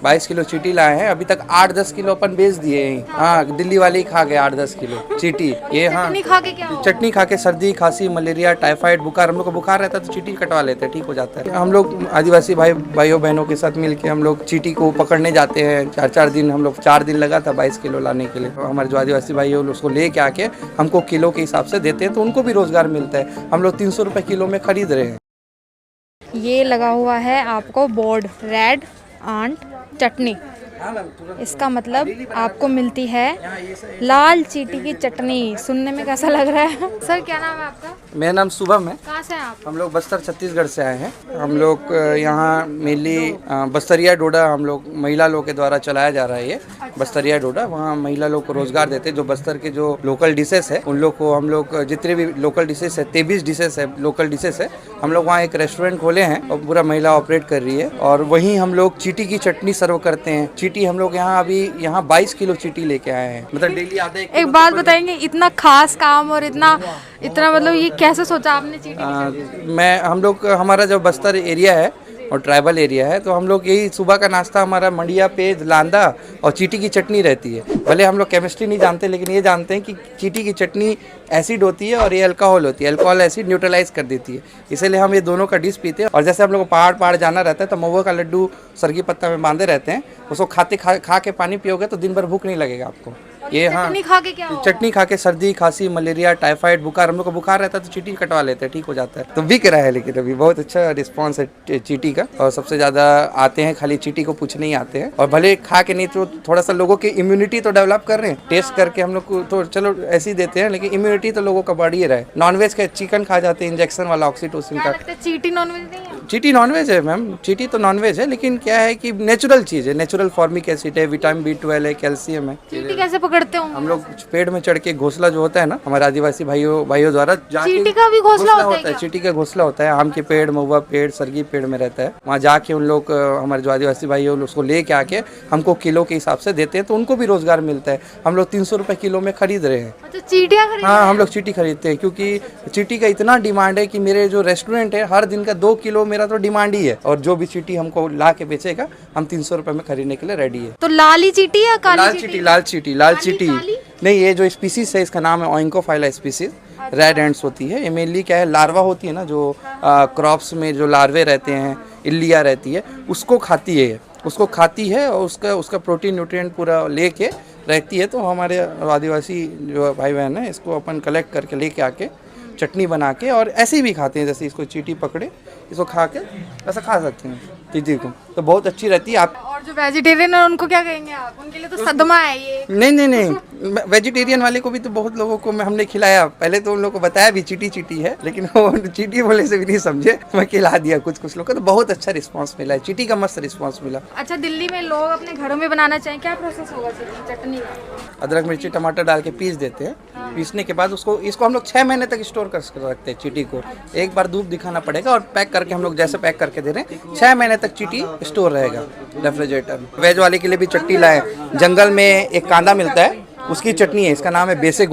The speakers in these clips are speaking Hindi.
22 किलो चीटी लाए हैं। अभी तक 8-10 किलो अपन बेच दिए हैं। हाँ, दिल्ली वाले ही खा गए 8-10 किलो चीटी। ये हाँ, चटनी खा के क्या होगा? चटनी खा के सर्दी खांसी मलेरिया टाइफाइड बुखार, हम लोग को बुखार रहता है तो चीटी कटवा लेते हैं, ठीक हो जाता है। हम लोग आदिवासी भाइयों बहनों के साथ मिलके हम लोग चीटी को पकड़ने जाते हैं। 4-4 दिन, हम लोग 4 दिन लगा था 22 किलो लाने के लिए। हमारे जो आदिवासी भाई है उसको ले के आके हमको किलो के हिसाब से देते हैं, तो उनको भी रोजगार मिलता है। हम लोग 300 रुपये किलो में खरीद रहे हैं। ये लगा हुआ है आपको बोर्ड, रेड आंट चटनी। इसका मतलब आपको मिलती है लाल चीटी की चटनी। सुनने में कैसा लग रहा है? सर क्या नाम है आपका? मेरा नाम शुभम है। कहाँ से हैं आप? हम लोग बस्तर छत्तीसगढ़ से आए हैं। हम लोग यहाँ मेनली बस्तरिया डोडा हम लोग महिला लोग के द्वारा चलाया जा रहा है। ये बस्तरिया डोडा, वहाँ महिला लोग को रोजगार देते हैं। जो बस्तर के जो लोकल डिशेस है उन लोग को हम लोग, जितने भी लोकल डिशेस है 23 डिशेस है लोकल डिशेस है, हम लोग वहाँ एक रेस्टोरेंट खोले हैं और पूरा महिला ऑपरेट कर रही है। और वहीं हम लोग चीटी की चटनी सर्व करते हैं। चीटी हम लोग यहाँ अभी 22 किलो चीटी लेके आए हैं, मतलब डेली आधे। एक बात बताएंगे, इतना खास काम और इतना मतलब ये कैसे सोचा आपने चीटी की चटनी? हम लोग, हमारा जो बस्तर एरिया है और ट्राइबल एरिया है, तो हम लोग यही सुबह का नाश्ता हमारा मंडिया पेज लांदा और चीटी की चटनी रहती है। भले हम लोग केमिस्ट्री नहीं जानते, लेकिन ये जानते हैं कि चीटी की चटनी एसिड होती है और ये अल्कोहल होती है। अल्कोहल एसिड न्यूट्रलाइज कर देती है, इसीलिए हम ये दोनों का डिश पीते हैं। और जैसे हम लोग को पहाड़ जाना रहता है तो महुआ का लड्डू सरगी पत्ता में बांधे रहते हैं, उसको खा के पानी पियोगे तो दिन भर भूख नहीं लगेगा आपको। ये हाँ, चटनी खा के क्या होगा? चटनी खा के सर्दी खांसी मलेरिया टाइफाइड बुखार, हम लोग को बुखार रहता है तो चीटी कटवा लेते हैं, ठीक हो जाता है। तो बिक रहा है, लेकिन अभी बहुत अच्छा रिस्पांस है चीटी का। और सबसे ज्यादा आते हैं, खाली चीटी को पूछने ही आते हैं। और भले खा के नहीं तो थोड़ा सा लोगों की इम्यूनिटी तो डेवलप कर रहे हैं। टेस्ट करके हम लोग को तो चलो ऐसे ही देते हैं, लेकिन इम्यूनिटी तो लोगों का बढ़ ही रहा है। नॉनवेज का चिकन खा जाते हैं, इंजेक्शन वाला ऑक्सीटोसिन का। चीटी नॉनवेज नहीं है? चीटी नॉनवेज है मैम, चीटी तो नॉनवेज है, लेकिन क्या है कि नेचुरल चीज़ है। नेचुरल फॉर्मिक एसिड है, विटामिन B12 है, कैल्शियम है। चीटी कैसे पकड़ते हो? हम लोग पेड़ में चढ़ के घोंसला जो होता है ना, हमारे आदिवासी भाइयों द्वारा चीटी का भी घोंसला होता है? चीटी का घोंसला होता है, आम के पेड़, महुआ पेड़, सरगी पेड़ में रहता है। वहाँ जाके उन लोग, हमारे जो आदिवासी भाई है उसको ले के आके हमको किलो के हिसाब से देते हैं, तो उनको भी रोजगार मिलता है। हम लोग 300 रुपये किलो में खरीद रहे हैं। अच्छा, चीटियाँ खरीद? हाँ, हम लोग चीटी खरीदते हैं, क्योंकि चीटी का इतना डिमांड है कि मेरे जो रेस्टोरेंट है हर दिन का 2 किलो मेरा तो डिमांड ही है। और जो भी चीटी हमको ला के बेचेगा, हम 300 रुपये में खरीदने के लिए रेडी है। तो लाली चीटी या काली चीटी? लाल चीटी नहीं, ये जो स्पीसीज है इसका नाम है ओइंकोफाइला स्पीसीज। रेड एंड्स होती है। ये मेनली क्या है, लार्वा होती है ना, जो क्रॉप्स में जो लार्वे रहते हैं, इल्लिया रहती है, उसको खाती है और उसका प्रोटीन न्यूट्रिएंट पूरा लेके रहती है। तो हमारे आदिवासी जो भाई बहन है, इसको अपन कलेक्ट करके लेके आके चटनी बना के और ऐसे ही भी खाते हैं। जैसे इसको चीटी पकड़े, इसको खा के ऐसा खा सकते हैं चीटी को, तो बहुत अच्छी रहती है। आप और जो वेजिटेरियन है उनको क्या कहेंगे आप? उनके लिए तो सदमा है ये। नहीं, वेजिटेरियन वाले को भी तो बहुत लोगों को हमने खिलाया। पहले तो उन लोगों को बताया भी चीटी है, लेकिन वो चीटी बोले से भी नहीं समझे, मैं खिला दिया कुछ लोग को। तो बहुत अच्छा रिस्पांस मिला है, चीटी का मस्त रिस्पांस मिला। अच्छा, दिल्ली में लोग अपने घरों में बनाना चाहें, क्या प्रोसेस होगा चटनी का? अदरक मिर्ची टमाटर डाल के पीस देते हैं। पीसने के बाद इसको हम लोग 6 महीने तक स्टोर कर सकते हैं। चीटी को एक बार धूप दिखाना पड़ेगा और पैक करके हम लोग जैसे पैक करके दे रहे हैं, 6 महीने तक चीटी स्टोर रहेगा रेफ्रिजरेटर में। वेज वाले के लिए भी चटनी लाए। जंगल में एक कांदा मिलता है, उसकी चटनी है, इसका नाम है बेसे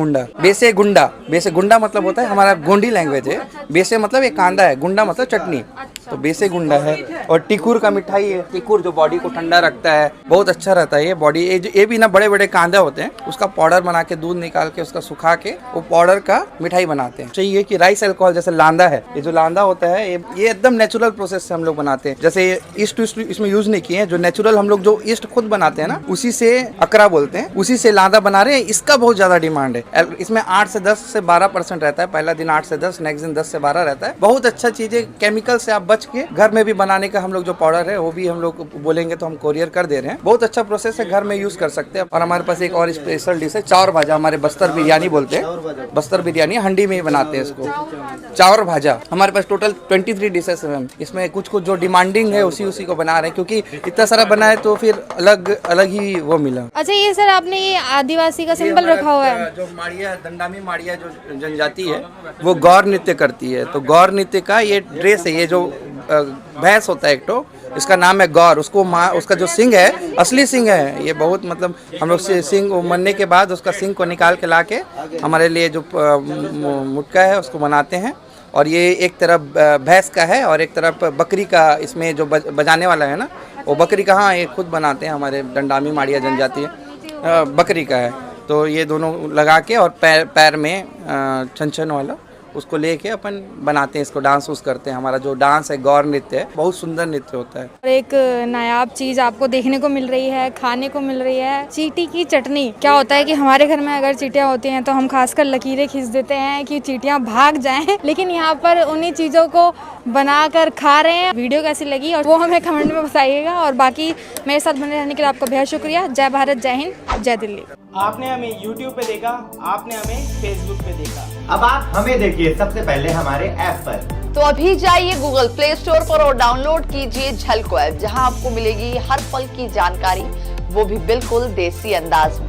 गुंडा मतलब होता है, हमारा गोंडी लैंग्वेज है। बेसे मतलब एक कांदा है, गुंडा मतलब चटनी, तो बेसे गुंडा है। और टिकुर का मिठाई है, टिकुर जो बॉडी को ठंडा रखता है, बहुत अच्छा रहता है ये बॉडी। ये भी ना बड़े कांदा होते हैं, उसका पाउडर बना के दूध निकाल के उसका सुखा के वो पाउडर का मिठाई बनाते हैं। चाहिए कि राइस अल्कोहल जैसे लांदा है, ये जो लांदा होता है ये एकदम नेचुरल प्रोसेस से हम लोग बनाते हैं। जैसे ईस्ट इसमें यूज नहीं किए हैं, जो नेचुरल हम लोग जो ईस्ट खुद बनाते हैं ना, उसी से अकरा बोलते हैं, उसी से लांदा बना रहे हैं। इसका बहुत ज्यादा डिमांड है। इसमें 8 से 10 से 12% रहता है। पहला दिन 8 से 10, नेक्स्ट दिन 10 से 12 रहता है। बहुत अच्छा चीज है, केमिकल से आप बच के घर में भी बनाने का हम लोग जो पाउडर है वो भी हम लोग बोलेंगे तो हम कोरियर कर दे रहे हैं। बहुत अच्छा प्रोसेस है, घर में यूज कर सकते हैं। और हमारे पास एक और स्पेशल डिश है, चावर भाजा, हमारे बस्तर बिरयानी बोलते हैं। बस्तर बिरयानी हंडी में ही बनाते हैं इसको, चावर भाजा। हमारे पास टोटल 23 डिशेस है मैम। इसमें कुछ जो डिमांडिंग है उसी को बना रहे हैं, क्योंकि इतना सारा बना है तो फिर अलग ही वो मिला। अच्छा, ये सर आपने ये आदिवासी का सिंबल रखा हुआ है। जो माड़िया दंडामी माड़िया जो जनजाति है वो गौर नृत्य करती है, तो गौर नृत्य का ये ड्रेस है। ये जो भैंस होता है एक तो, इसका नाम है गौर। उसका जो सिंग है, असली सिंग है ये। बहुत मतलब हम लोग सिंग मरने के बाद उसका सिंग को निकाल के ला के हमारे लिए जो मुटका है उसको बनाते हैं और ये एक तरफ भैंस का है और एक तरफ बकरी का, इसमें जो बजाने वाला है ना वो बकरी का, हाँ ये खुद बनाते हैं हमारे डंडामी माड़िया जनजाति है, बकरी का है। तो ये दोनों लगा के और पैर में छन वाला उसको लेके अपन बनाते हैं, इसको डांस उस करते हैं। हमारा जो डांस है गौर नृत्य है, बहुत सुंदर नृत्य होता है। और एक नायाब चीज़ आपको देखने को मिल रही है, खाने को मिल रही है, चींटी की चटनी। क्या होता है कि हमारे घर में अगर चींटियाँ होती हैं तो हम खासकर लकीरें खींच देते हैं कि चींटियाँ भाग जाएं, लेकिन यहाँ पर उन्हीं चीज़ों को बनाकर खा रहे हैं। वीडियो कैसी लगी और वो हमें कमेंट में बताइएगा, और बाकी मेरे साथ बने रहने के लिए आपका बेहद शुक्रिया। जय भारत, जय हिंद, जय दिल्ली। आपने हमें YouTube पे देखा, आपने हमें Facebook पे देखा, अब आप हमें देखिए सबसे पहले हमारे ऐप पर। तो अभी जाइए गूगल प्ले स्टोर पर और डाउनलोड कीजिए झलको ऐप, जहां आपको मिलेगी हर पल की जानकारी, वो भी बिल्कुल देसी अंदाज में।